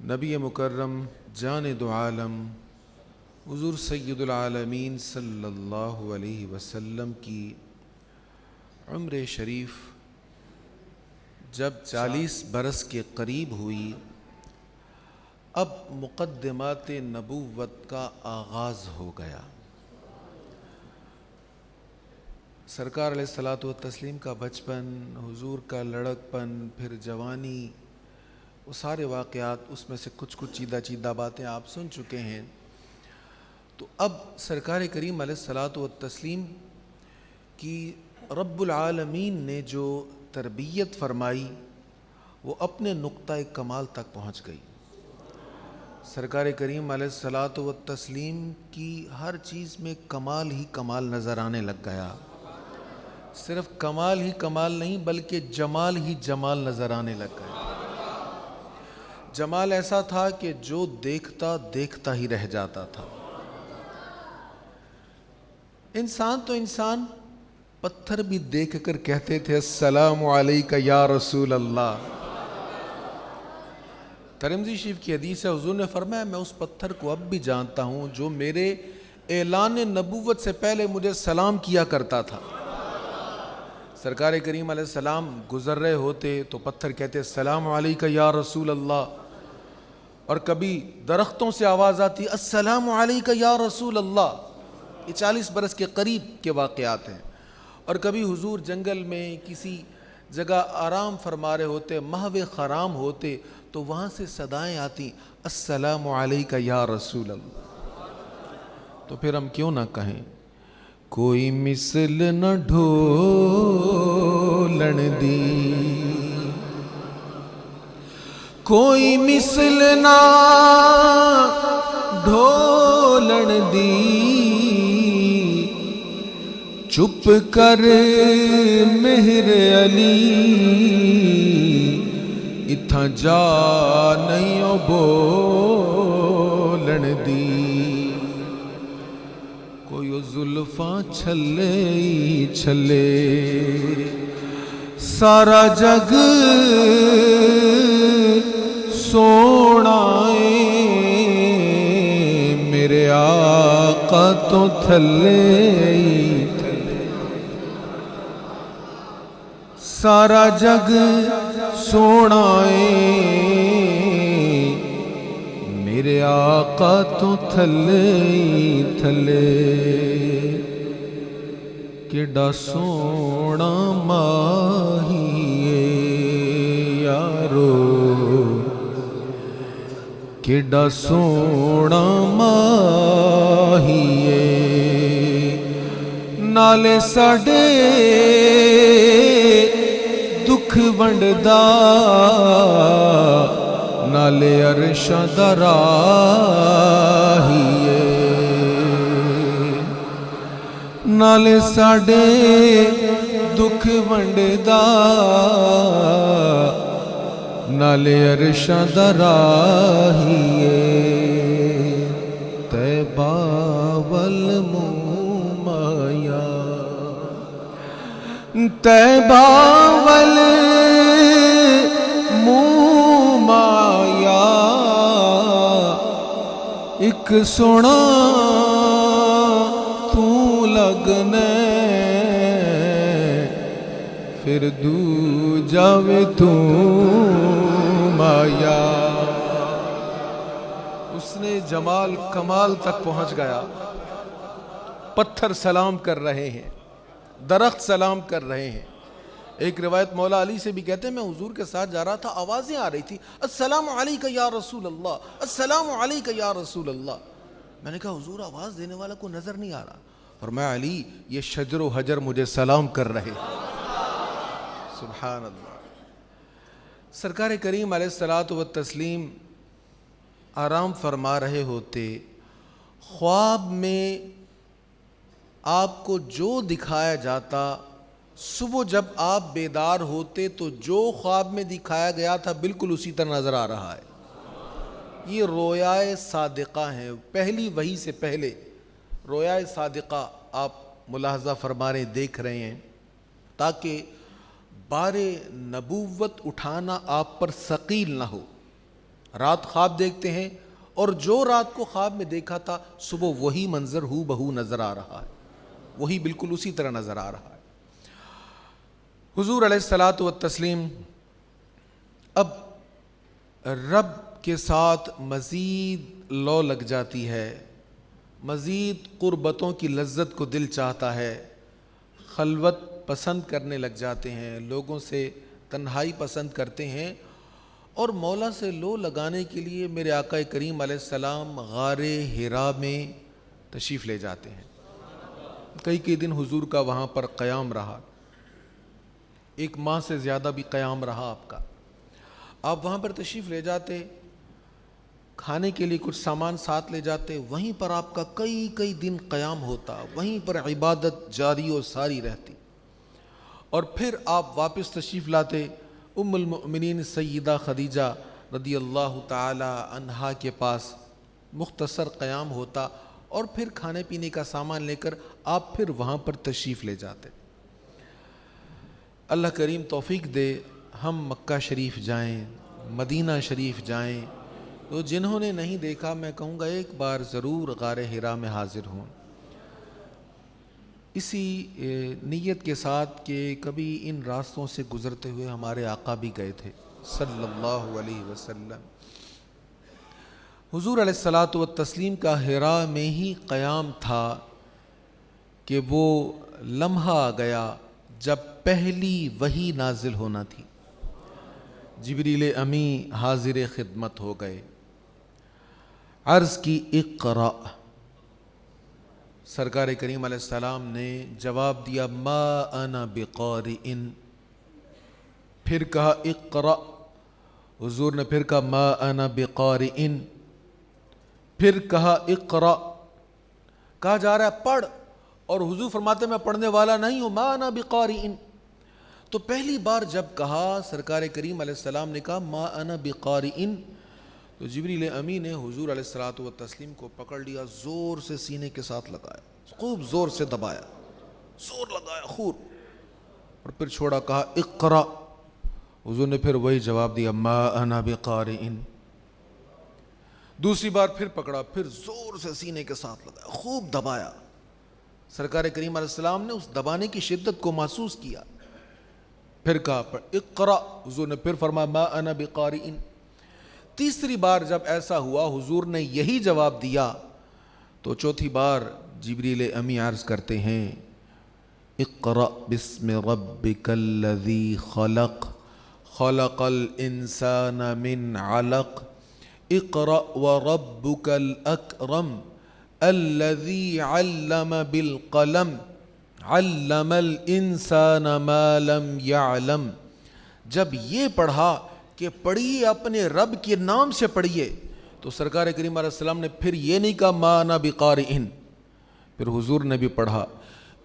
نبی مکرم جان دو عالم حضور سید العالمین صلی اللہ علیہ وسلم کی عمر شریف جب 40 برس کے قریب ہوئی، اب مقدمات نبوت کا آغاز ہو گیا۔ سرکار علیہ الصلاۃ والتسلیم کا بچپن، حضور کا لڑکپن، پھر جوانی، وہ سارے واقعات، اس میں سے کچھ چیدہ باتیں آپ سن چکے ہیں۔ تو اب سرکار کریم علیہ الصلاۃ والتسلیم کی رب العالمین نے جو تربیت فرمائی وہ اپنے نقطہ کمال تک پہنچ گئی۔ سرکار کریم علیہ الصلاۃ والتسلیم کی ہر چیز میں کمال ہی کمال نظر آنے لگ گیا۔ صرف کمال ہی کمال نہیں بلکہ جمال ہی جمال نظر آنے لگ گیا۔ جمال ایسا تھا کہ جو دیکھتا دیکھتا ہی رہ جاتا تھا۔ انسان تو انسان، پتھر بھی دیکھ کر کہتے تھے السلام علیک یا رسول اللہ۔ ترمذی شریف کی حدیث ہے، حضور نے فرمایا میں اس پتھر کو اب بھی جانتا ہوں جو میرے اعلان نبوت سے پہلے مجھے سلام کیا کرتا تھا۔ سرکار کریم علیہ السلام گزر رہے ہوتے تو پتھر کہتے السلام علیک یا رسول اللہ، اور کبھی درختوں سے آواز آتی السلام علیک یا رسول اللہ۔ یہ 40 برس کے قریب کے واقعات ہیں۔ اور کبھی حضور جنگل میں کسی جگہ آرام فرما رہے ہوتے، محو خرام ہوتے، تو وہاں سے صدائیں آتی السلام علیک یا رسول اللہ۔ تو پھر ہم کیوں نہ کہیں کوئی مثل نہ ڈھولن دی، کوئی مثل نہ ڈھولن دی، چپ کر مہر علی اتھاں جا نہیں بولن دی، کوئی زلفاں چھلے چھلے سارا جگ سونا ہے، میرے آقا تو تھلے سارا جگ سونا ہے، میرے آقا تو تھلے تھلے، کیڈا سونا ماہی ہے یارو، کیڈا سونا ماہی ہے، نالے ساڈے دکھ ونڈدا، نالے عرشاں دا راہی ہے، نالے ساڈے دکھ ونڈدا، نالے عرشاں دا راہی ہے، طیبہ والمنہ مایا، طیبہ والمنہ مایا، ایک سونا تو لگنے پھر دو جاوے تو مایا۔ اس نے جمال کمال تک پہنچ گیا۔ پتھر سلام کر رہے ہیں، درخت سلام کر رہے ہیں۔ ایک روایت مولا علی سے بھی کہتے ہیں میں حضور کے ساتھ جا رہا تھا، آوازیں آ رہی تھی السلام علیک یا رسول اللہ، السلام علیک یا رسول اللہ۔ میں نے کہا حضور آواز دینے والا کو نظر نہیں آ رہا، فرمایا علی یہ شجر و حجر مجھے سلام کر رہے ہیں۔ سبحان اللہ۔ سرکار کریم علیہ الصلاۃ والتسلیم آرام فرما رہے ہوتے، خواب میں آپ کو جو دکھایا جاتا، صبح جب آپ بیدار ہوتے تو جو خواب میں دکھایا گیا تھا بالکل اسی طرح نظر آ رہا ہے۔ یہ رویائے صادقہ ہیں، پہلی وحی سے پہلے رویائے صادقہ آپ ملاحظہ فرما رہے دیکھ رہے ہیں، تاکہ بار نبوت اٹھانا آپ پر ثقیل نہ ہو۔ رات خواب دیکھتے ہیں اور جو رات کو خواب میں دیکھا تھا صبح وہی منظر ہو بہو نظر آ رہا ہے، وہی بالکل اسی طرح نظر آ رہا ہے۔ حضور علیہ الصلاۃ والتسلیم اب رب کے ساتھ مزید لو لگ جاتی ہے، مزید قربتوں کی لذت کو دل چاہتا ہے، خلوت پسند کرنے لگ جاتے ہیں، لوگوں سے تنہائی پسند کرتے ہیں، اور مولا سے لو لگانے کے لیے میرے آقا کریم علیہ السلام غار حرا میں تشریف لے جاتے ہیں۔ کئی دن حضور کا وہاں پر قیام رہا، 1 ماہ سے زیادہ بھی قیام رہا آپ کا۔ آپ وہاں پر تشریف لے جاتے، کھانے کے لیے کچھ سامان ساتھ لے جاتے، وہیں پر آپ کا کئی دن قیام ہوتا، وہیں پر عبادت جاری و ساری رہتی، اور پھر آپ واپس تشریف لاتے ام المؤمنین سیدہ خدیجہ رضی اللہ تعالی عنہا کے پاس، مختصر قیام ہوتا، اور پھر کھانے پینے کا سامان لے کر آپ پھر وہاں پر تشریف لے جاتے۔ اللہ کریم توفیق دے ہم مکہ شریف جائیں، مدینہ شریف جائیں، تو جنہوں نے نہیں دیکھا میں کہوں گا ایک بار ضرور غار حرا میں حاضر ہوں، اسی نیت کے ساتھ کہ کبھی ان راستوں سے گزرتے ہوئے ہمارے آقا بھی گئے تھے صلی اللہ علیہ وسلم۔ حضور علیہ الصلاۃ والتسلیم کا حرا میں ہی قیام تھا کہ وہ لمحہ آ گیا جب پہلی وحی نازل ہونا تھی، جبریل امی حاضر خدمت ہو گئے، عرض کی اقرأ، سرکار کریم علیہ السلام نے جواب دیا ما انا بقارئ، پھر کہا اقرأ، حضور نے پھر کہا ما انا بقارئ، پھر کہا اقرأ، کہا جا رہا ہے پڑھ، اور حضور فرماتے میں پڑھنے والا نہیں ہوں، ما انا بقارئ۔ تو پہلی بار جب کہا سرکار کریم علیہ السلام نے کہا ما انا بقارئ، تو جبریل امی نے حضور علیہ الصلاۃ والتسلیم کو پکڑ لیا، زور سے سینے کے ساتھ لگایا، خوب زور سے دبایا، زور لگایا خوب، اور پھر چھوڑا، کہا اقرأ، حضور نے پھر وہی جواب دیا ما انا بقارئ۔ دوسری بار پھر پکڑا، پھر زور سے سینے کے ساتھ لگایا، خوب دبایا، سرکار کریم علیہ السلام نے اس دبانے کی شدت کو محسوس کیا، پھر کہا اقرأ، حضور نے پھر فرمایا ما انا بقارئ۔ تیسری بار جب ایسا ہوا حضور نے یہی جواب دیا، تو چوتھی بار جبریل امی عرض کرتے ہیں اقرأ بسم ربک الذی خلق خلق الانسان من علق اقرأ وربک الاکرم الذی علم بالقلم علم الانسان ما لم يعلم۔ جب یہ پڑھا کہ پڑھیے اپنے رب کے نام سے پڑھیے، تو سرکار کریم علیہ السلام نے پھر یہ نہیں کہا ما انا بقارئ، پھر حضور نے بھی پڑھا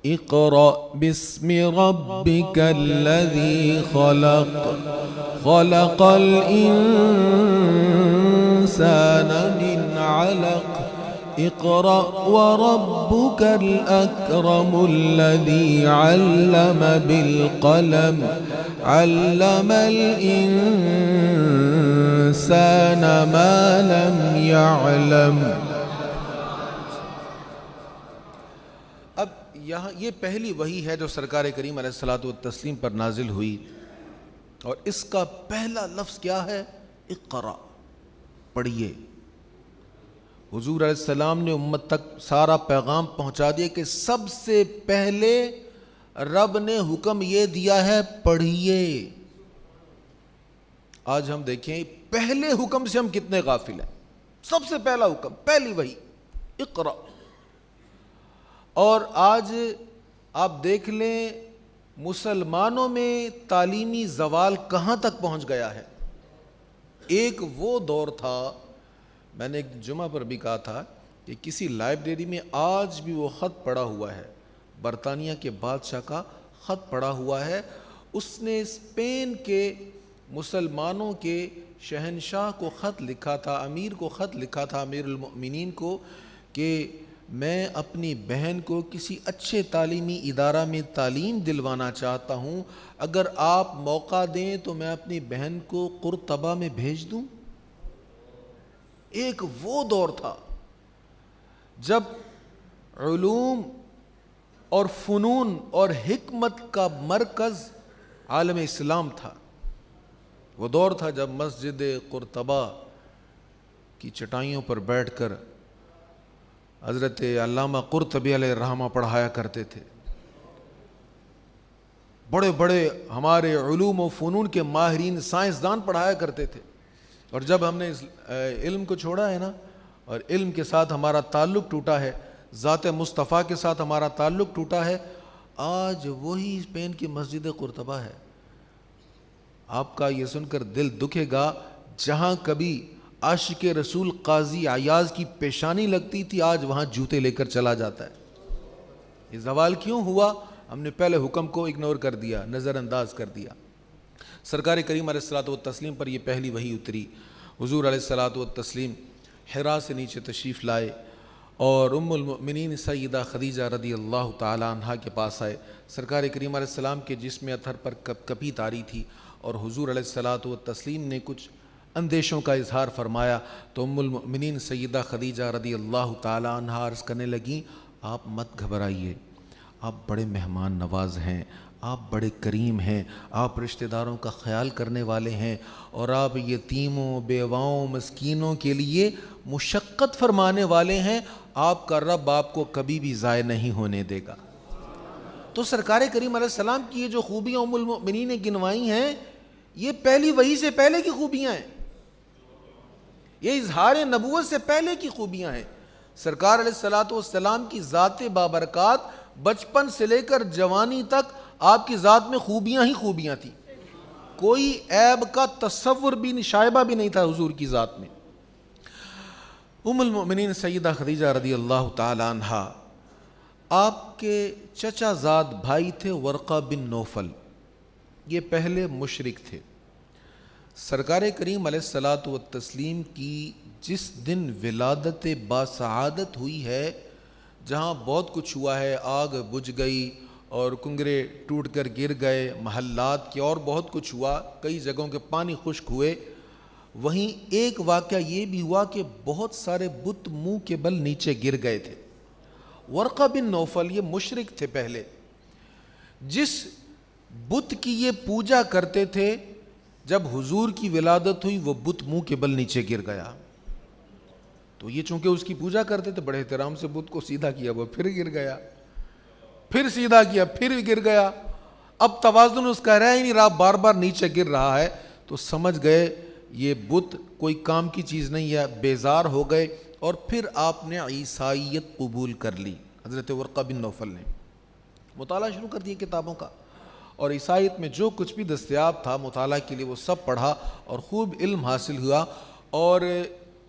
اقرأ بسم ربک الذی خلق خلق الانسان من علق اقرأ وربك الأكرم الذي علم بالقلم علم الإنسان ما لم يعلم۔ اب یہاں یہ پہلی وحی ہے جو سرکار کریم علیہ الصلاۃ والتسلیم پر نازل ہوئی، اور اس کا پہلا لفظ کیا ہے؟ اقرأ، پڑھیے۔ حضور علیہ السلام نے امت تک سارا پیغام پہنچا دیا کہ سب سے پہلے رب نے حکم یہ دیا ہے پڑھیے۔ آج ہم دیکھیں پہلے حکم سے ہم کتنے غافل ہیں، سب سے پہلا حکم، پہلی وحی اقرأ۔ اور آج آپ دیکھ لیں مسلمانوں میں تعلیمی زوال کہاں تک پہنچ گیا ہے۔ ایک وہ دور تھا، میں نے ایک جمعہ پر بھی کہا تھا کہ کسی لائبریری میں آج بھی وہ خط پڑا ہوا ہے، برطانیہ کے بادشاہ کا خط پڑا ہوا ہے، اس نے اسپین کے مسلمانوں کے شہنشاہ کو خط لکھا تھا، امیر کو خط لکھا تھا، امیر المؤمنین کو، کہ میں اپنی بہن کو کسی اچھے تعلیمی ادارہ میں تعلیم دلوانا چاہتا ہوں، اگر آپ موقع دیں تو میں اپنی بہن کو قرطبہ میں بھیج دوں۔ ایک وہ دور تھا جب علوم اور فنون اور حکمت کا مرکز عالم اسلام تھا. وہ دور تھا جب مسجد قرطبہ کی چٹائیوں پر بیٹھ کر حضرت علامہ قرطبی علیہ الرحمہ پڑھایا کرتے تھے. بڑے بڑے ہمارے علوم و فنون کے ماہرین سائنسدان پڑھایا کرتے تھے. اور جب ہم نے اس علم کو چھوڑا ہے نا، اور علم کے ساتھ ہمارا تعلق ٹوٹا ہے، ذات مصطفیٰ کے ساتھ ہمارا تعلق ٹوٹا ہے، آج وہی اسپین کی مسجد قرطبہ ہے. آپ کا یہ سن کر دل دکھے گا، جہاں کبھی عاشق رسول قاضی عیاض کی پیشانی لگتی تھی، آج وہاں جوتے لے کر چلا جاتا ہے. یہ زوال کیوں ہوا؟ ہم نے پہلے حکم کو اگنور کر دیا، نظر انداز کر دیا. سرکار کریم علیہ الصلوۃ والتسلیم پر یہ پہلی وحی اتری. حضور علیہ الصلوۃ والتسلیم حرا سے نیچے تشریف لائے اور ام المؤمنین سیدہ خدیجہ رضی اللہ تعالی عنہا کے پاس آئے. سرکار کریم علیہ السلام کے جسم اطہر پر کپ کپی طاری تھی اور حضور علیہ الصلوۃ والتسلیم نے کچھ اندیشوں کا اظہار فرمایا تو ام المؤمنین سیدہ خدیجہ رضی اللہ تعالی عنہا عرض کرنے لگیں، آپ مت گھبرائیے، آپ بڑے مہمان نواز ہیں، آپ بڑے کریم ہیں، آپ رشتہ داروں کا خیال کرنے والے ہیں، اور آپ یتیموں، بیواؤں، مسکینوں کے لیے مشقت فرمانے والے ہیں. آپ کا رب آپ کو کبھی بھی ضائع نہیں ہونے دے گا. تو سرکار کریم علیہ السلام کی یہ جو خوبیاں ام المؤمنین نے گنوائی ہیں، یہ پہلی وحی سے پہلے کی خوبیاں ہیں، یہ اظہار نبوت سے پہلے کی خوبیاں ہیں. سرکار علیہ الصلوۃ والسلام کی ذات بابرکات بچپن سے لے کر جوانی تک آپ کی ذات میں خوبیاں ہی خوبیاں تھیں. کوئی عیب کا تصور بھی شائبہ بھی نہیں تھا حضور کی ذات میں. ام المؤمنین سیدہ خدیجہ رضی اللہ تعالی عنہا، آپ کے چچا زاد بھائی تھے ورقہ بن نوفل. یہ پہلے مشرک تھے. سرکار کریم علیہ الصلوۃ والتسلیم کی جس دن ولادت باسعادت ہوئی ہے، جہاں بہت کچھ ہوا ہے، آگ بجھ گئی اور کنگرے ٹوٹ کر گر گئے، محلات کے اور بہت کچھ ہوا، کئی جگہوں کے پانی خشک ہوئے، وہیں ایک واقعہ یہ بھی ہوا کہ بہت سارے بت منہ کے بل نیچے گر گئے تھے. ورقہ بن نوفل یہ مشرک تھے پہلے. جس بت کی یہ پوجا کرتے تھے، جب حضور کی ولادت ہوئی وہ بت منہ کے بل نیچے گر گیا. تو یہ چونکہ اس کی پوجا کرتے تھے، بڑے احترام سے بت کو سیدھا کیا، وہ پھر گر گیا، پھر سیدھا کیا، پھر گر گیا. اب توازن اس کا رہ ہی نہیں رہا، بار بار نیچے گر رہا ہے. تو سمجھ گئے یہ بت کوئی کام کی چیز نہیں ہے، بیزار ہو گئے. اور پھر آپ نے عیسائیت قبول کر لی. حضرت ورقہ بن نوفل نے مطالعہ شروع کر دیا کتابوں کا، اور عیسائیت میں جو کچھ بھی دستیاب تھا مطالعہ کے لیے وہ سب پڑھا اور خوب علم حاصل ہوا. اور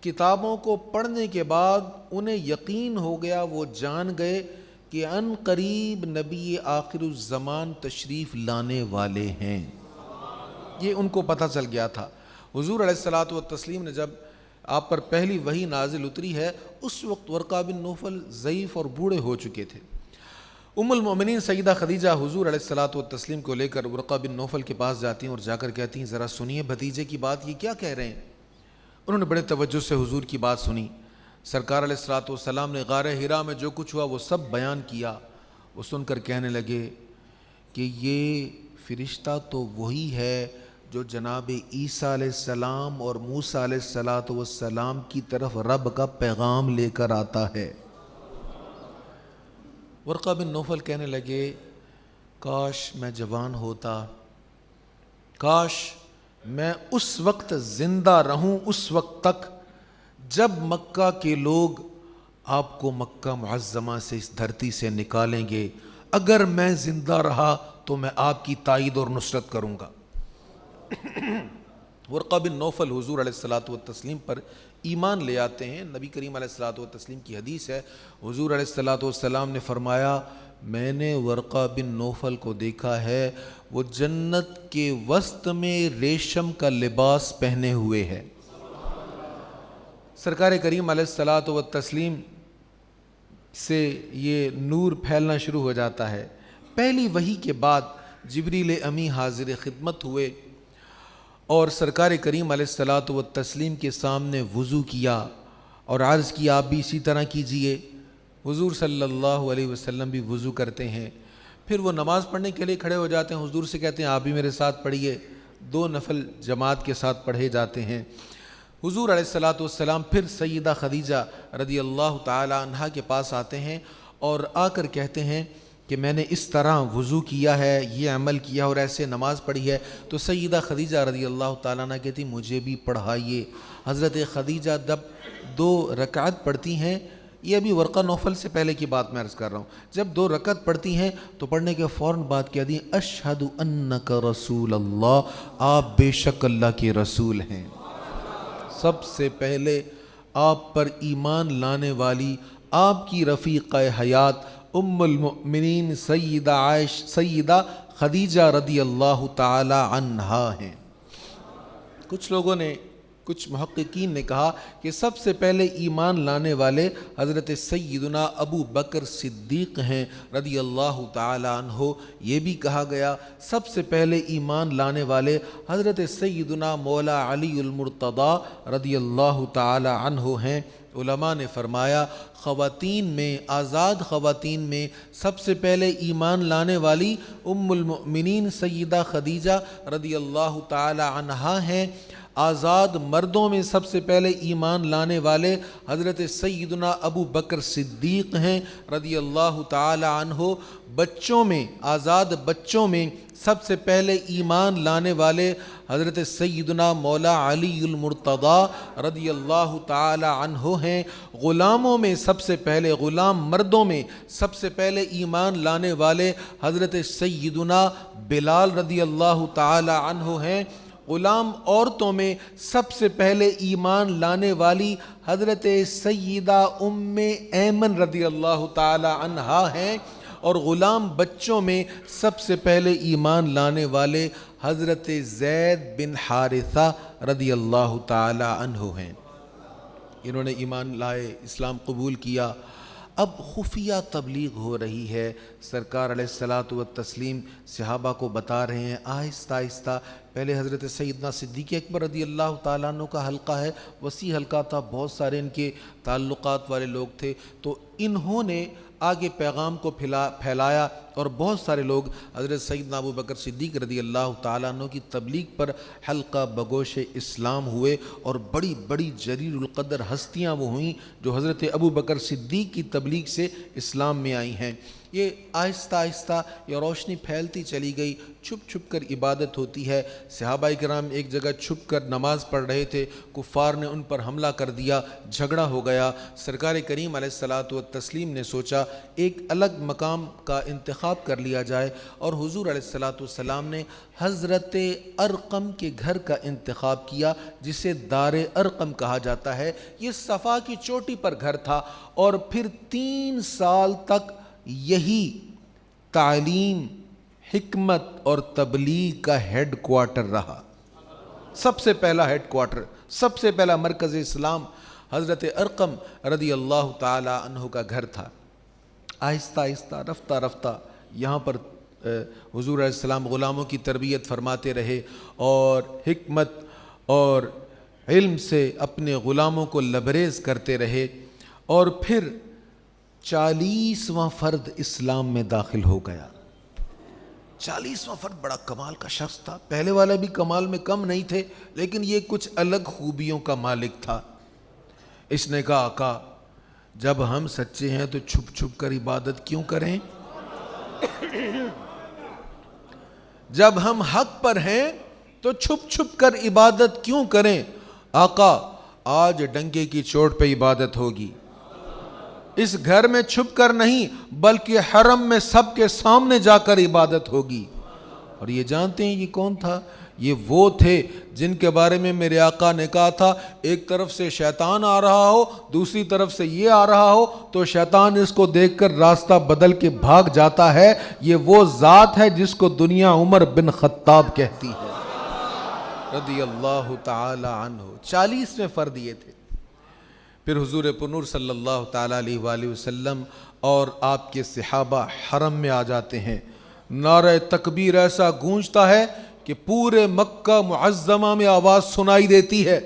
کتابوں کو پڑھنے کے بعد انہیں یقین ہو گیا، وہ جان گئے کہ ان قریب نبی آخر الزمان تشریف لانے والے ہیں. یہ ان کو پتہ چل گیا تھا. حضور علیہ الصلوۃ والتسلیم نے جب آپ پر پہلی وحی نازل اتری ہے، اس وقت ورقہ بن نوفل ضعیف اور بوڑھے ہو چکے تھے. ام المؤمنین سیدہ خدیجہ حضور علیہ الصلوۃ والتسلیم کو لے کر ورقہ بن نوفل کے پاس جاتی ہیں اور جا کر کہتی ہیں، ذرا سنیے بھتیجے کی بات، یہ کیا کہہ رہے ہیں. انہوں نے بڑے توجہ سے حضور کی بات سنی. سرکار علیہ الصلوۃ والسلام نے غار حرا میں جو کچھ ہوا وہ سب بیان کیا. وہ سن کر کہنے لگے کہ یہ فرشتہ تو وہی ہے جو جناب عیسیٰ علیہ السلام اور موسیٰ علیہ الصلوۃ والسلام کی طرف رب کا پیغام لے کر آتا ہے. ورقہ بن نوفل کہنے لگے، کاش میں جوان ہوتا، کاش میں اس وقت زندہ رہوں، اس وقت تک جب مکہ کے لوگ آپ کو مکہ معظمہ سے اس دھرتی سے نکالیں گے. اگر میں زندہ رہا تو میں آپ کی تائید اور نصرت کروں گا. ورقہ بن نوفل حضور علیہ الصلوۃ والتسلیم پر ایمان لے آتے ہیں. نبی کریم علیہ الصلوۃ والتسلیم کی حدیث ہے، حضور علیہ الصلوۃ والسلام نے فرمایا، میں نے ورقہ بن نوفل کو دیکھا ہے، وہ جنت کے وسط میں ریشم کا لباس پہنے ہوئے ہے. سرکار کریم علیہ الصلوۃ والتسلیم سے یہ نور پھیلنا شروع ہو جاتا ہے. پہلی وحی کے بعد جبریل امی حاضر خدمت ہوئے اور سرکار کریم علیہ الصلاۃ والتسلیم کے سامنے وضو کیا اور عرض کیا آپ بھی اسی طرح کیجئے۔ حضور صلی اللہ علیہ وسلم بھی وضو کرتے ہیں، پھر وہ نماز پڑھنے کے لیے کھڑے ہو جاتے ہیں، حضور سے کہتے ہیں آپ بھی میرے ساتھ پڑھیے، 2 نفل جماعت کے ساتھ پڑھے جاتے ہیں۔ حضور علیہ الصلاۃ والسلام پھر سیدہ خدیجہ رضی اللہ تعالی عنہا کے پاس آتے ہیں اور آ کر کہتے ہیں کہ میں نے اس طرح وضو کیا ہے، یہ عمل کیا اور ایسے نماز پڑھی ہے۔ تو سیدہ خدیجہ رضی اللہ تعالیٰ عنہ کہتی مجھے بھی پڑھائیے۔ حضرت خدیجہ جب 2 رکعت پڑھتی ہیں، یہ ابھی ورقہ نوفل سے پہلے کی بات میں عرض کر رہا ہوں، جب 2 رکعت پڑھتی ہیں تو پڑھنے کے فوراً بعد کہہ دیں اشہد انک رسول اللہ، آپ بے شک اللہ کے رسول ہیں۔ سب سے پہلے آپ پر ایمان لانے والی آپ کی رفیقہ حیات ام المؤمنین سیدہ خدیجہ رضی اللہ تعالی عنہا ہیں۔ کچھ محققین نے کہا کہ سب سے پہلے ایمان لانے والے حضرت سیدنا ابو بکر صدیق ہیں رضی اللہ تعالی عنہ۔ یہ بھی کہا گیا سب سے پہلے ایمان لانے والے حضرت سیدنا مولا علی المرتضیٰ رضی اللہ تعالی عنہ ہیں۔ علماء نے فرمایا خواتین میں، آزاد خواتین میں سب سے پہلے ایمان لانے والی ام المؤمنین سیدہ خدیجہ رضی اللہ تعالی عنہا ہیں۔ آزاد مردوں میں سب سے پہلے ایمان لانے والے حضرت سیدنا ابو بکر صدیق ہیں رضی اللہ تعالی عنہ۔ بچوں میں، آزاد بچوں میں سب سے پہلے ایمان لانے والے حضرت سیدنا مولا علی المرتضیٰ رضی اللہ تعالی عنہ ہیں۔ غلاموں میں سب سے پہلے، غلام مردوں میں سب سے پہلے ایمان لانے والے حضرت سیدنا بلال رضی اللہ تعالی عنہ ہیں۔ غلام عورتوں میں سب سے پہلے ایمان لانے والی حضرت سیدہ ام ایمن رضی اللہ تعالی عنہا ہیں، اور غلام بچوں میں سب سے پہلے ایمان لانے والے حضرت زید بن حارثہ رضی اللہ تعالی عنہ ہیں۔ انہوں نے ایمان لائے، اسلام قبول کیا۔ اب خفیہ تبلیغ ہو رہی ہے، سرکار علیہ الصلاۃ والتسلیم صحابہ کو بتا رہے ہیں آہستہ آہستہ۔ پہلے حضرت سیدنا صدیق اکبر رضی اللہ تعالیٰ عنہ کا حلقہ ہے، وسیع حلقہ تھا، بہت سارے ان کے تعلقات والے لوگ تھے، تو انہوں نے آگے پیغام کو پھیلایا اور بہت سارے لوگ حضرت سیدنا ابو بکر صدیق رضی اللہ تعالیٰ عنہ کی تبلیغ پر حلقہ بگوش اسلام ہوئے، اور بڑی بڑی جلیل القدر ہستیاں وہ ہوئیں جو حضرت ابو بکر صدیق کی تبلیغ سے اسلام میں آئی ہیں۔ یہ آہستہ آہستہ یہ روشنی پھیلتی چلی گئی، چھپ چھپ کر عبادت ہوتی ہے۔ صحابہ کرام ایک جگہ چھپ کر نماز پڑھ رہے تھے، کفار نے ان پر حملہ کر دیا، جھگڑا ہو گیا۔ سرکار کریم علیہ الصلاۃ والتسلیم نے سوچا ایک الگ مقام کا انتخاب کر لیا جائے، اور حضور علیہ الصلاۃ والسلام نے حضرت ارقم کے گھر کا انتخاب کیا، جسے دار ارقم کہا جاتا ہے۔ یہ صفا کی چوٹی پر گھر تھا، اور پھر 3 سال تک یہی تعلیم، حکمت اور تبلیغ کا ہیڈ کوارٹر رہا۔ سب سے پہلا ہیڈ کوارٹر، سب سے پہلا مرکز اسلام حضرت ارقم رضی اللہ تعالی عنہ کا گھر تھا۔ آہستہ آہستہ رفتہ رفتہ یہاں پر حضور علیہ السلام غلاموں کی تربیت فرماتے رہے، اور حکمت اور علم سے اپنے غلاموں کو لبریز کرتے رہے، اور پھر 40واں فرد اسلام میں داخل ہو گیا۔ 40واں فرد بڑا کمال کا شخص تھا، پہلے والا بھی کمال میں کم نہیں تھے، لیکن یہ کچھ الگ خوبیوں کا مالک تھا۔ اس نے کہا آقا جب ہم سچے ہیں تو چھپ چھپ کر عبادت کیوں کریں؟ جب ہم حق پر ہیں تو چھپ چھپ کر عبادت کیوں کریں؟ آقا آج ڈنگے کی چوٹ پہ عبادت ہوگی، اس گھر میں چھپ کر نہیں بلکہ حرم میں سب کے سامنے جا کر عبادت ہوگی۔ اور یہ جانتے ہیں یہ کون تھا؟ یہ وہ تھے جن کے بارے میں میرے آقا نے کہا تھا ایک طرف سے شیطان آ رہا ہو، دوسری طرف سے یہ آ رہا ہو، تو شیطان اس کو دیکھ کر راستہ بدل کے بھاگ جاتا ہے۔ یہ وہ ذات ہے جس کو دنیا عمر بن خطاب کہتی ہے رضی اللہ تعالی عنہ۔ 40ویں فرد یہ تھے۔ پھر حضور پرنور صلی اللہ تعالیٰ علیہ وآلہ وسلم اور آپ کے صحابہ حرم میں آ جاتے ہیں۔ نعرہ تکبیر ایسا گونجتا ہے کہ پورے مکہ معظمہ میں آواز سنائی دیتی ہے،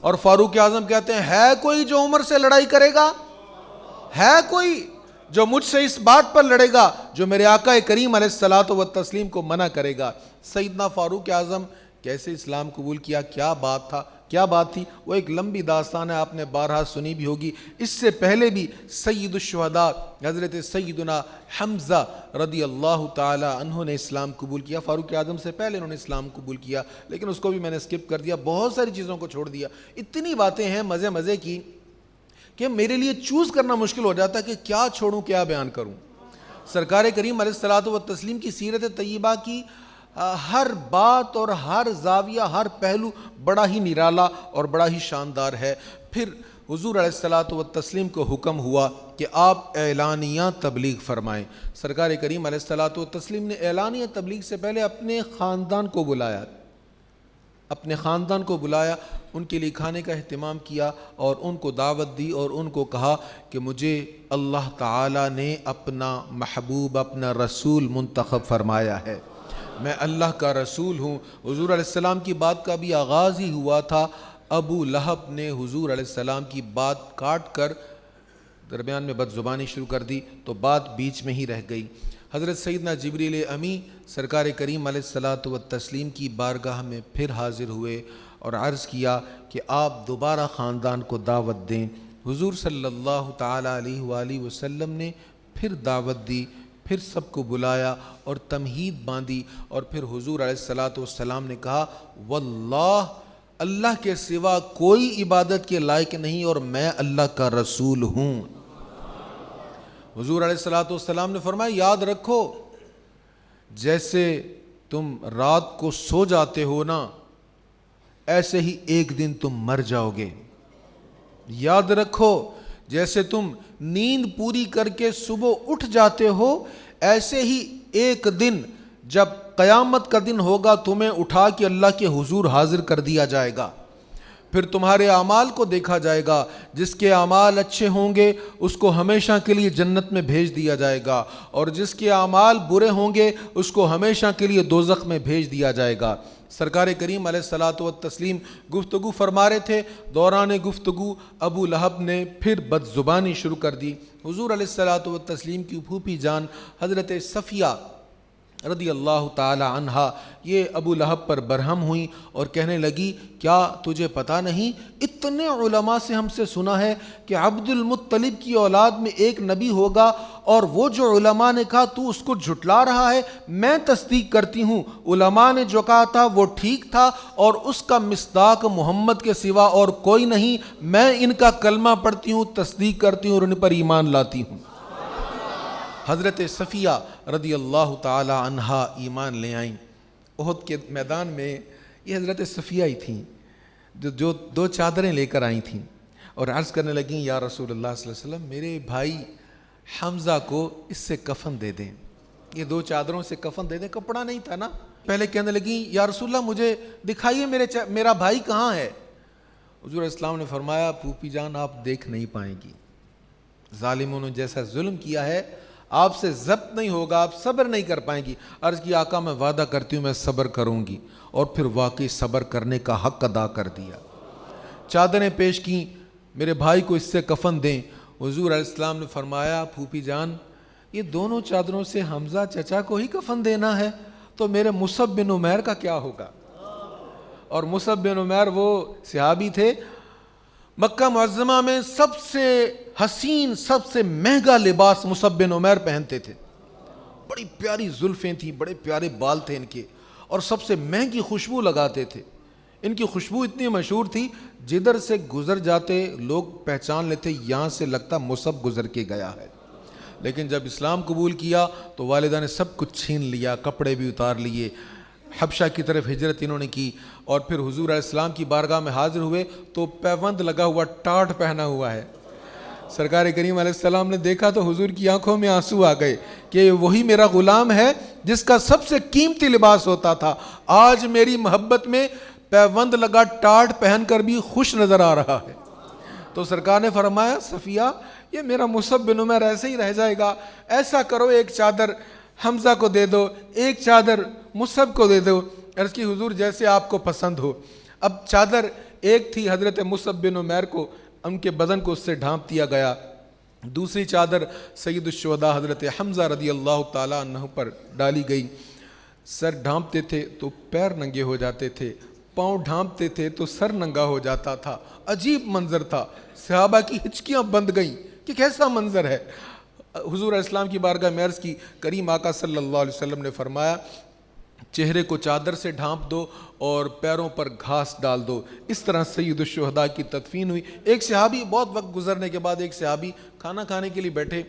اور فاروق اعظم کہتے ہیں ہے کوئی جو عمر سے لڑائی کرے گا؟ ہے کوئی جو مجھ سے اس بات پر لڑے گا جو میرے آقا کریم علیہ الصلاۃ والتسلیم کو منع کرے گا؟ سیدنا فاروق اعظم کیسے اسلام قبول کیا، کیا بات تھا، کیا بات تھی، وہ ایک لمبی داستان ہے، آپ نے بارہا سنی بھی ہوگی۔ اس سے پہلے بھی سید الشہداء حضرت سیدنا حمزہ رضی اللہ تعالی عنہ نے اسلام قبول کیا۔ فاروق اعظم سے پہلے انہوں نے اسلام قبول کیا، لیکن اس کو بھی میں نے سکپ کر دیا، بہت ساری چیزوں کو چھوڑ دیا۔ اتنی باتیں ہیں مزے کی کہ میرے لیے چوز کرنا مشکل ہو جاتا ہے کہ کیا چھوڑوں کیا بیان کروں۔ سرکار کریم علیہ الصلاۃ والتسلیم کی سیرت طیبہ کی ہر بات اور ہر زاویہ، ہر پہلو بڑا ہی نرالا اور بڑا ہی شاندار ہے۔ پھر حضور علیہ الصلاۃ والتسلیم کو حکم ہوا کہ آپ اعلانیہ تبلیغ فرمائیں۔ سرکار کریم علیہ الصلاۃ والتسلیم نے اعلانیہ تبلیغ سے پہلے اپنے خاندان کو بلایا، ان کے لیے کھانے کا اہتمام کیا اور ان کو دعوت دی، اور ان کو کہا کہ مجھے اللہ تعالیٰ نے اپنا محبوب، اپنا رسول منتخب فرمایا ہے، میں اللہ کا رسول ہوں۔ حضور علیہ السلام کی بات کا بھی آغاز ہی ہوا تھا، ابو لہب نے حضور علیہ السلام کی بات کاٹ کر درمیان میں بد زبانی شروع کر دی، تو بات بیچ میں ہی رہ گئی۔ حضرت سیدنا جبریل امی سرکار کریم علیہ الصلاۃ والتسلیم کی بارگاہ میں پھر حاضر ہوئے اور عرض کیا کہ آپ دوبارہ خاندان کو دعوت دیں۔ حضور صلی اللہ تعالیٰ علیہ وآلہ وسلم نے پھر دعوت دی، پھر سب کو بلایا اور تمہید باندھی، اور پھر حضور علیہ الصلاۃ والسلام نے کہا واللہ اللہ کے سوا کوئی عبادت کے لائق نہیں اور میں اللہ کا رسول ہوں۔ حضور علیہ الصلاۃ والسلام نے فرمایا یاد رکھو جیسے تم رات کو سو جاتے ہو نا، ایسے ہی ایک دن تم مر جاؤ گے۔ یاد رکھو جیسے تم نیند پوری کر کے صبح اٹھ جاتے ہو، ایسے ہی ایک دن جب قیامت کا دن ہوگا تمہیں اٹھا کے اللہ کے حضور حاضر کر دیا جائے گا، پھر تمہارے اعمال کو دیکھا جائے گا، جس کے اعمال اچھے ہوں گے اس کو ہمیشہ کے لیے جنت میں بھیج دیا جائے گا، اور جس کے اعمال برے ہوں گے اس کو ہمیشہ کے لیے دوزخ میں بھیج دیا جائے گا۔ سرکار کریم علیہ الصلاۃ والتسلیم گفتگو فرما رہے تھے، دوران گفتگو ابو لہب نے پھر بد زبانی شروع کر دی۔ حضور علیہ الصلاۃ والتسلیم کی پھوپھی جان حضرت صفیہ رضی اللہ تعالی عنہا یہ ابو لہب پر برہم ہوئیں اور کہنے لگی کیا تجھے پتہ نہیں، اتنے علماء سے ہم سے سنا ہے کہ عبد المطلب کی اولاد میں ایک نبی ہوگا، اور وہ جو علماء نے کہا تو اس کو جھٹلا رہا ہے۔ میں تصدیق کرتی ہوں علماء نے جو کہا تھا وہ ٹھیک تھا، اور اس کا مصداق محمد کے سوا اور کوئی نہیں، میں ان کا کلمہ پڑھتی ہوں، تصدیق کرتی ہوں اور ان پر ایمان لاتی ہوں۔ حضرت صفیہ رضی اللہ تعالی عنہا ایمان لے آئیں۔ احد کے میدان میں یہ حضرت صفیہ ہی تھیں جو دو چادریں لے کر آئی تھیں اور عرض کرنے لگیں یا رسول اللہ صلی اللہ علیہ وسلم میرے بھائی حمزہ کو اس سے کفن دے دیں، یہ دو چادروں سے کفن دے دیں، کپڑا نہیں تھا نا۔ پہلے کہنے لگیں یا رسول اللہ مجھے دکھائیے میرا بھائی کہاں ہے۔ حضور اسلام نے فرمایا پھوپھی جان آپ دیکھ نہیں پائیں گی، ظالموں نے جیسا ظلم کیا ہے آپ سے ضبط نہیں ہوگا، آپ صبر نہیں کر پائیں گی۔ عرض کی آقا میں وعدہ کرتی ہوں میں صبر کروں گی، اور پھر واقعی صبر کرنے کا حق ادا کر دیا۔ چادریں پیش کیں، میرے بھائی کو اس سے کفن دیں۔ حضور علیہ السلام نے فرمایا پھوپھی جان یہ دونوں چادروں سے حمزہ چچا کو ہی کفن دینا ہے تو میرے مصعب بن عمیر کا کیا ہوگا؟ اور مصعب بن عمیر وہ صحابی تھے، مکہ معظمہ میں سب سے حسین سب سے مہنگا لباس مصعب بن عمیر پہنتے تھے، بڑی پیاری زلفیں تھیں، بڑے پیارے بال تھے ان کے، اور سب سے مہنگی خوشبو لگاتے تھے۔ ان کی خوشبو اتنی مشہور تھی جدھر سے گزر جاتے لوگ پہچان لیتے یہاں سے لگتا مصعب گزر کے گیا ہے۔ لیکن جب اسلام قبول کیا تو والدہ نے سب کچھ چھین لیا، کپڑے بھی اتار لیے، حبشہ کی طرف ہجرت انہوں نے کی، اور پھر حضور علیہ السلام کی بارگاہ میں حاضر ہوئے تو پیوند لگا ہوا ٹاٹ پہنا ہوا ہے۔ سرکار کریم علیہ السلام نے دیکھا تو حضور کی آنکھوں میں آنسو آ گئے کہ وہی میرا غلام ہے جس کا سب سے قیمتی لباس ہوتا تھا، آج میری محبت میں پیوند لگا ٹاٹ پہن کر بھی خوش نظر آ رہا ہے۔ تو سرکار نے فرمایا صفیہ یہ میرا مصعب بن عمیر ایسے ہی رہ جائے گا، ایسا کرو ایک چادر حمزہ کو دے دو، ایک چادر مصعب کو دے دو۔ عرض کی حضور جیسے آپ کو پسند ہو۔ اب چادر ایک تھی حضرت مصعب بن عمیر کو، ان کے بدن کو اس سے ڈھانپ دیا گیا، دوسری چادر سید الشہداء حضرت حمزہ رضی اللہ تعالیٰ عنہ پر ڈالی گئی۔ سر ڈھانپتے تھے تو پیر ننگے ہو جاتے تھے، پاؤں ڈھانپتے تھے تو سر ننگا ہو جاتا تھا۔ عجیب منظر تھا، صحابہ کی ہچکیاں بند گئیں کہ کیسا منظر ہے۔ حضور علیہ السلام کی بارگاہ میں عرض کی، کریم آقا صلی اللہ علیہ وسلم نے فرمایا چہرے کو چادر سے ڈھانپ دو اور پیروں پر گھاس ڈال دو۔ اس طرح سید الشہداء کی تدفین ہوئی۔ ایک صحابی، بہت وقت گزرنے کے بعد ایک صحابی کھانا کھانے کے لیے بیٹھے،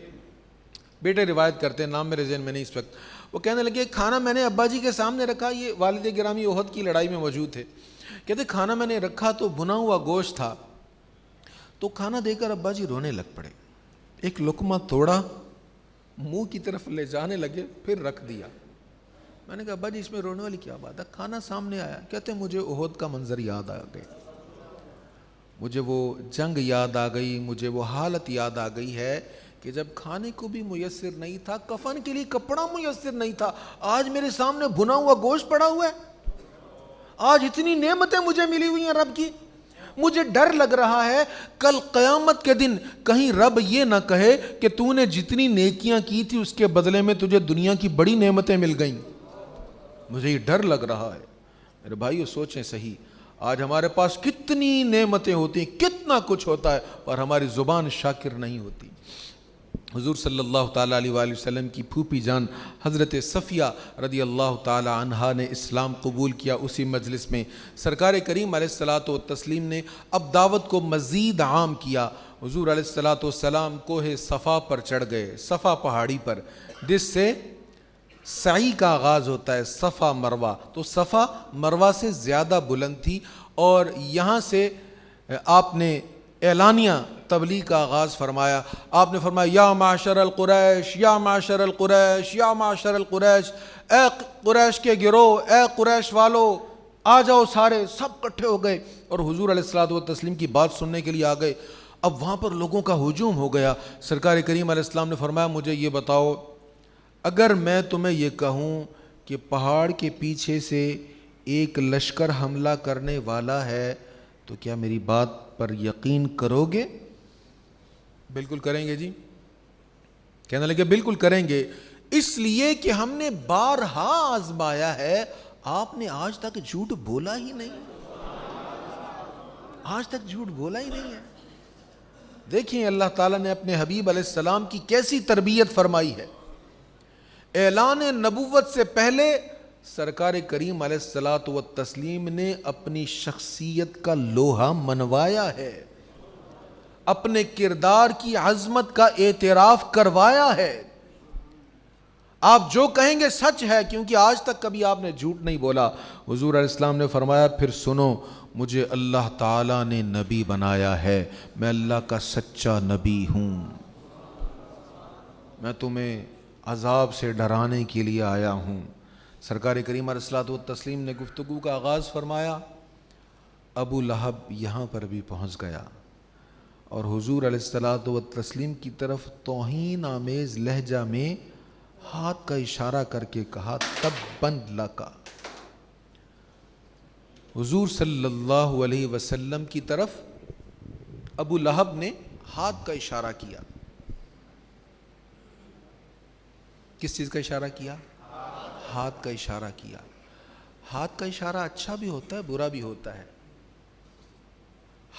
بیٹے روایت کرتے ہیں، نام میرے ذہن میں نہیں اس وقت، وہ کہنے لگے کھانا میں نے ابا جی کے سامنے رکھا، یہ والد گرامی احد کی لڑائی میں موجود تھے، کہتے کھانا میں نے رکھا تو بھنا ہوا گوشت تھا، تو کھانا دے کر ابا جی رونے لگ پڑے، ایک لقمہ توڑا، منہ کی طرف لے جانے لگے، پھر رکھ دیا۔ میں نے کہا ابا جی اس میں رونے والی کیا بات ہے؟ کھانا سامنے آیا۔ کہتے مجھے احد کا منظر یاد آ گئے، مجھے وہ جنگ یاد آ گئی، مجھے وہ حالت یاد آ گئی ہے کہ جب کھانے کو بھی میسر نہیں تھا، کفن کے لیے کپڑا میسر نہیں تھا، آج میرے سامنے بھنا ہوا گوشت پڑا ہوا ہے، آج اتنی نعمتیں مجھے ملی ہوئی ہیں رب کی، مجھے ڈر لگ رہا ہے کل قیامت کے دن کہیں رب یہ نہ کہے کہ تو نے جتنی نیکیاں کی تھی اس کے بدلے میں تجھے دنیا کی بڑی نعمتیں مل گئیں، مجھے یہ ڈر لگ رہا ہے۔ میرے بھائیو سوچیں صحیح، آج ہمارے پاس کتنی نعمتیں ہوتی ہیں، کتنا کچھ ہوتا ہے، پر ہماری زبان شاکر نہیں ہوتی۔ حضور صلی اللہ تعالیٰ علیہ وآلہ وسلم کی پھوپھی جان حضرت صفیہ رضی اللہ تعالیٰ عنہا نے اسلام قبول کیا۔ اسی مجلس میں سرکار کریم علیہ الصلاۃ والتسلیم نے اب دعوت کو مزید عام کیا۔ حضور علیہ الصلاۃ والسلام کوہ صفا پر چڑھ گئے، صفا پہاڑی پر، جس سے سعی کا آغاز ہوتا ہے، صفا مروہ، تو صفا مروہ سے زیادہ بلند تھی، اور یہاں سے آپ نے اعلانیہ تبلیغ کا آغاز فرمایا۔ آپ نے فرمایا یا معاشر القریش، یا معاشر القریش، یا معاشر القریش، اے قریش کے گروہ، اے قریش والو آ جاؤ، سارے سب کٹھے ہو گئے اور حضور علیہ الصلوۃ والتسلیم کی بات سننے کے لیے آ گئے۔ اب وہاں پر لوگوں کا ہجوم ہو گیا۔ سرکار کریم علیہ السلام نے فرمایا مجھے یہ بتاؤ، اگر میں تمہیں یہ کہوں کہ پہاڑ کے پیچھے سے ایک لشکر حملہ کرنے والا ہے تو کیا میری بات پر یقین کرو گے؟ بالکل کریں گے جی۔ کہنے لگے بالکل کریں گے، اس لیے کہ ہم نے بارہا آزمایا ہے، آپ نے آج تک جھوٹ بولا ہی نہیں، آج تک جھوٹ بولا ہی نہیں ہے۔ دیکھیں اللہ تعالیٰ نے اپنے حبیب علیہ السلام کی کیسی تربیت فرمائی ہے۔ اعلان نبوت سے پہلے سرکار کریم علیہ الصلوۃ والتسلیم نے اپنی شخصیت کا لوہا منوایا ہے، اپنے کردار کی عظمت کا اعتراف کروایا ہے۔ آپ جو کہیں گے سچ ہے، کیونکہ آج تک کبھی آپ نے جھوٹ نہیں بولا۔ حضور علیہ السلام نے فرمایا پھر سنو، مجھے اللہ تعالیٰ نے نبی بنایا ہے، میں اللہ کا سچا نبی ہوں، میں تمہیں عذاب سے ڈرانے کے لیے آیا ہوں۔ سرکار کریم علیہ الصلوۃ والتسلیم نے گفتگو کا آغاز فرمایا، ابو لہب یہاں پر بھی پہنچ گیا اور حضور علیہ الصلوۃ والتسلیم کی طرف توہین آمیز لہجہ میں ہاتھ کا اشارہ کر کے کہا تباً لک۔ حضور صلی اللہ علیہ وسلم کی طرف ابو لہب نے ہاتھ کا اشارہ کیا۔ کس چیز کا اشارہ کیا؟ ہاتھ کا اشارہ کیا۔ ہاتھ کا اشارہ اچھا بھی ہوتا ہے، برا بھی ہوتا ہے۔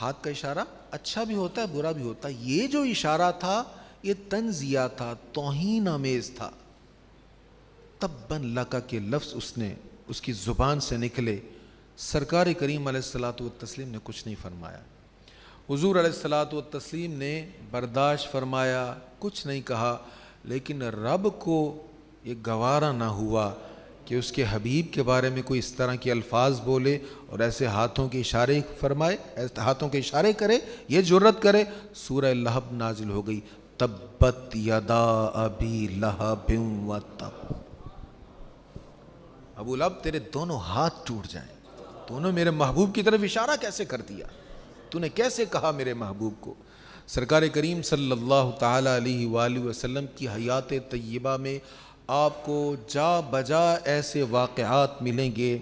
ہاتھ کا اشارہ اچھا بھی ہوتا ہے، برا بھی ہوتا ہے۔ یہ جو اشارہ تھا یہ تنزیہ تھا، توہین آمیز تھا۔ تباً لک کے لفظ اس کی زبان سے نکلے، سرکار کریم علیہ الصلوۃ والتسلیم نے کچھ نہیں فرمایا۔ حضور علیہ الصلوۃ والتسلیم نے برداشت فرمایا، کچھ نہیں کہا، لیکن رب کو یہ گوارا نہ ہوا کہ اس کے حبیب کے بارے میں کوئی اس طرح کے الفاظ بولے اور ایسے ہاتھوں کے اشارے فرمائے، ایسے ہاتھوں کے اشارے کرے، یہ جرت کرے۔ سورہ لہب نازل ہو گئی، تبت یدا ابی لہب وتب۔ ابو لہب تیرے دونوں ہاتھ ٹوٹ جائیں، تو نے میرے محبوب کی طرف اشارہ کیسے کر دیا؟ تو نے کیسے کہا میرے محبوب کو؟ سرکار کریم صلی اللہ تعالیٰ علیہ وآلہ وسلم کی حیات طیبہ میں آپ کو جا بجا ایسے واقعات ملیں گے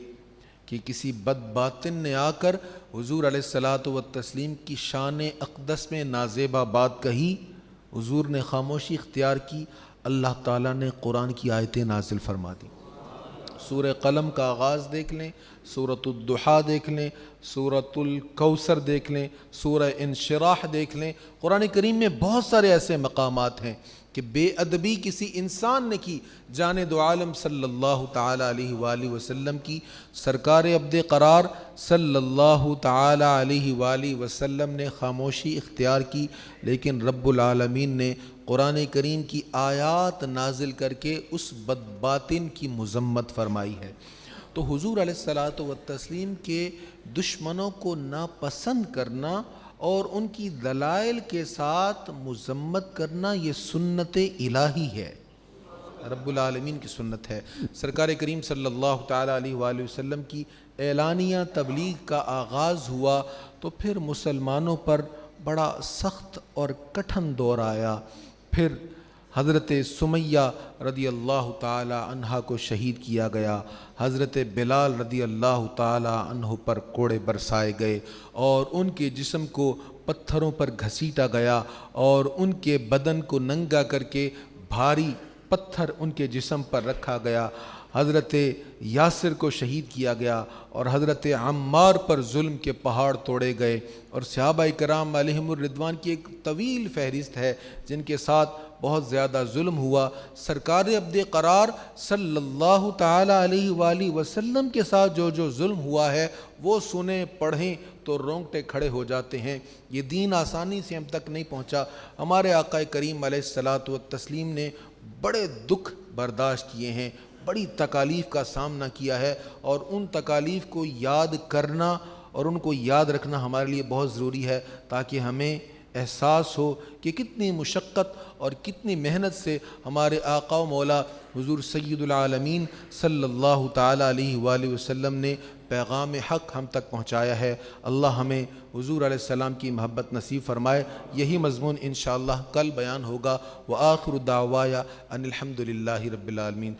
کہ کسی بد باطن نے آ کر حضور علیہ الصلاۃ والتسلیم کی شان اقدس میں نازیبہ بات کہی، حضور نے خاموشی اختیار کی، اللہ تعالیٰ نے قرآن کی آیتیں نازل فرما دی۔ سورہ قلم کا آغاز دیکھ لیں، سورۃ الضحیٰ دیکھ لیں، سورۃ الکوثر دیکھ لیں، سورہ انشراح دیکھ لیں۔ قرآن کریم میں بہت سارے ایسے مقامات ہیں کہ بے ادبی کسی انسان نے کی، جان دو عالم صلی اللہ تعالی علیہ وآلہ وسلم کی، سرکار ابد قرار صلی اللہ تعالی علیہ وآلہ وسلم نے خاموشی اختیار کی، لیکن رب العالمین نے قرآن کریم کی آیات نازل کر کے اس بدباطن کی مذمت فرمائی ہے۔ تو حضور علیہ الصلاۃ والتسلیم کے دشمنوں کو ناپسند کرنا اور ان کی دلائل کے ساتھ مذمت کرنا یہ سنت الہی ہے، رب العالمین کی سنت ہے۔ سرکار کریم صلی اللہ تعالیٰ علیہ وآلہ وسلم کی اعلانیہ تبلیغ کا آغاز ہوا تو پھر مسلمانوں پر بڑا سخت اور کٹھن دور آیا۔ پھر حضرت سمیہ رضی اللہ تعالی عنہ کو شہید کیا گیا، حضرت بلال رضی اللہ تعالی عنہ پر کوڑے برسائے گئے اور ان کے جسم کو پتھروں پر گھسیٹا گیا اور ان کے بدن کو ننگا کر کے بھاری پتھر ان کے جسم پر رکھا گیا۔ حضرت یاسر کو شہید کیا گیا اور حضرت عمار پر ظلم کے پہاڑ توڑے گئے، اور صحابہ کرام علیہم الرضوان کی ایک طویل فہرست ہے جن کے ساتھ بہت زیادہ ظلم ہوا۔ سرکار ابد قرار صلی اللہ تعالی علیہ وآلہ وسلم کے ساتھ جو ظلم ہوا ہے وہ سنیں پڑھیں تو رونگٹے کھڑے ہو جاتے ہیں۔ یہ دین آسانی سے ہم تک نہیں پہنچا۔ ہمارے آقا کریم علیہ الصلاۃ والتسلیم نے بڑے دکھ برداشت کیے ہیں، بڑی تکالیف کا سامنا کیا ہے، اور ان تکالیف کو یاد کرنا اور ان کو یاد رکھنا ہمارے لیے بہت ضروری ہے، تاکہ ہمیں احساس ہو کہ کتنی مشقت اور کتنی محنت سے ہمارے آقا و مولا حضور سید العالمین صلی اللہ تعالی علیہ وآلہ وسلم نے پیغام حق ہم تک پہنچایا ہے۔ اللہ ہمیں حضور علیہ السلام کی محبت نصیب فرمائے۔ یہی مضمون انشاءاللہ کل بیان ہوگا۔ وآخر دعوایا ان الحمد للہ رب العالمین۔